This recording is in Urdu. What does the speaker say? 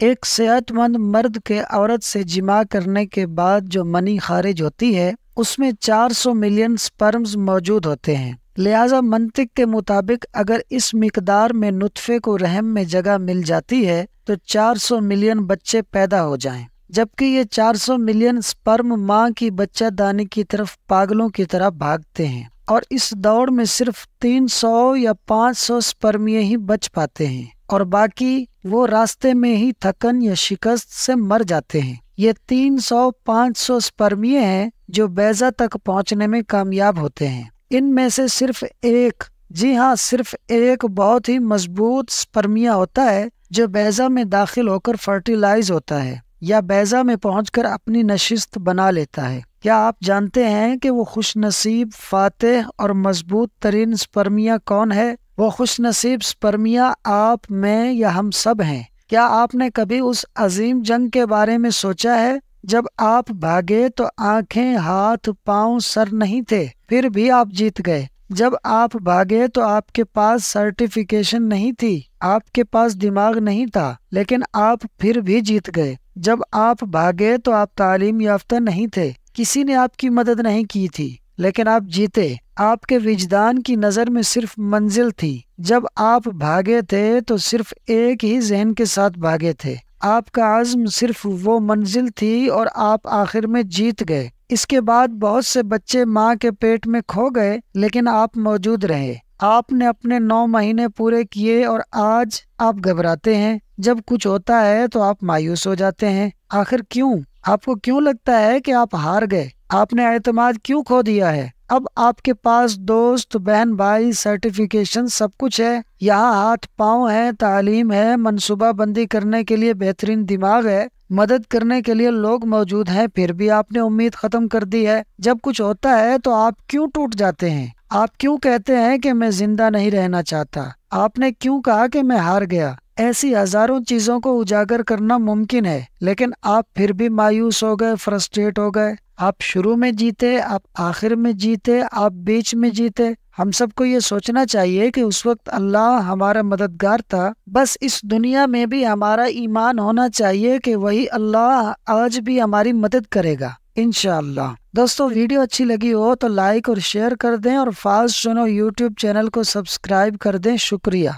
ایک صحت مند مرد کے عورت سے جماع کرنے کے بعد جو منی خارج ہوتی ہے اس میں 400 ملین سپرمز موجود ہوتے ہیں۔ لہذا منطق کے مطابق اگر اس مقدار میں نطفے کو رحم میں جگہ مل جاتی ہے تو 400 ملین بچے پیدا ہو جائیں، جبکہ یہ 400 ملین سپرم ماں کی بچہ دانی کی طرف پاگلوں کی طرح بھاگتے ہیں، اور اس دوڑ میں صرف 300 یا 500 سپرمیے ہی بچ پاتے ہیں، اور باقی وہ راستے میں ہی تھکن یا شکست سے مر جاتے ہیں۔ یہ 300-500 سپرمیے ہیں جو بیضہ تک پہنچنے میں کامیاب ہوتے ہیں۔ ان میں سے صرف ایک، جی ہاں صرف ایک بہت ہی مضبوط سپرمیا ہوتا ہے جو بیضہ میں داخل ہو کر فرٹیلائز ہوتا ہے یا بیضہ میں پہنچ کر اپنی نشست بنا لیتا ہے۔ کیا آپ جانتے ہیں کہ وہ خوش نصیب، فاتح اور مضبوط ترین سپرمیا کون ہے؟ وہ خوش نصیب سپرمیا آپ، میں یا ہم سب ہیں۔ کیا آپ نے کبھی اس عظیم جنگ کے بارے میں سوچا ہے؟ جب آپ بھاگے تو آنکھیں، ہاتھ، پاؤں، سر نہیں تھے، پھر بھی آپ جیت گئے۔ جب آپ بھاگے تو آپ کے پاس سرٹیفکیشن نہیں تھی، آپ کے پاس دماغ نہیں تھا، لیکن آپ پھر بھی جیت گئے۔ جب آپ بھاگے تو آپ تعلیم یافتہ نہیں تھے، کسی نے آپ کی مدد نہیں کی تھی، لیکن آپ جیتے۔ آپ کے وجدان کی نظر میں صرف منزل تھی۔ جب آپ بھاگے تھے تو صرف ایک ہی ذہن کے ساتھ بھاگے تھے، آپ کا عزم صرف وہ منزل تھی اور آپ آخر میں جیت گئے۔ اس کے بعد بہت سے بچے ماں کے پیٹ میں کھو گئے، لیکن آپ موجود رہے۔ آپ نے اپنے 9 مہینے پورے کیے اور آج آپ گھبراتے ہیں۔ جب کچھ ہوتا ہے تو آپ مایوس ہو جاتے ہیں۔ آخر کیوں؟ آپ کو کیوں لگتا ہے کہ آپ ہار گئے؟ آپ نے اعتماد کیوں کھو دیا ہے؟ اب آپ کے پاس دوست، بہن بھائی، سرٹیفکیشن، سب کچھ ہے۔ یہاں ہاتھ پاؤں ہے، تعلیم ہے، منصوبہ بندی کرنے کے لیے بہترین دماغ ہے، مدد کرنے کے لیے لوگ موجود ہیں، پھر بھی آپ نے امید ختم کر دی ہے۔ جب کچھ ہوتا ہے تو آپ کیوں ٹوٹ جاتے ہیں؟ آپ کیوں کہتے ہیں کہ میں زندہ نہیں رہنا چاہتا؟ آپ نے کیوں کہا کہ میں ہار گیا؟ ایسی ہزاروں چیزوں کو اجاگر کرنا ممکن ہے، لیکن آپ پھر بھی مایوس ہو گئے، فرسٹریٹ ہو گئے۔ آپ شروع میں جیتے، آپ آخر میں جیتے، آپ بیچ میں جیتے۔ ہم سب کو یہ سوچنا چاہیے کہ اس وقت اللہ ہمارا مددگار تھا، بس اس دنیا میں بھی ہمارا ایمان ہونا چاہیے کہ وہی اللہ آج بھی ہماری مدد کرے گا انشاءاللہ۔ دوستو ویڈیو اچھی لگی ہو تو لائک اور شیئر کر دیں، اور فاسٹ سنو یوٹیوب چینل کو سبسکرائب کر دیں۔ شکریہ۔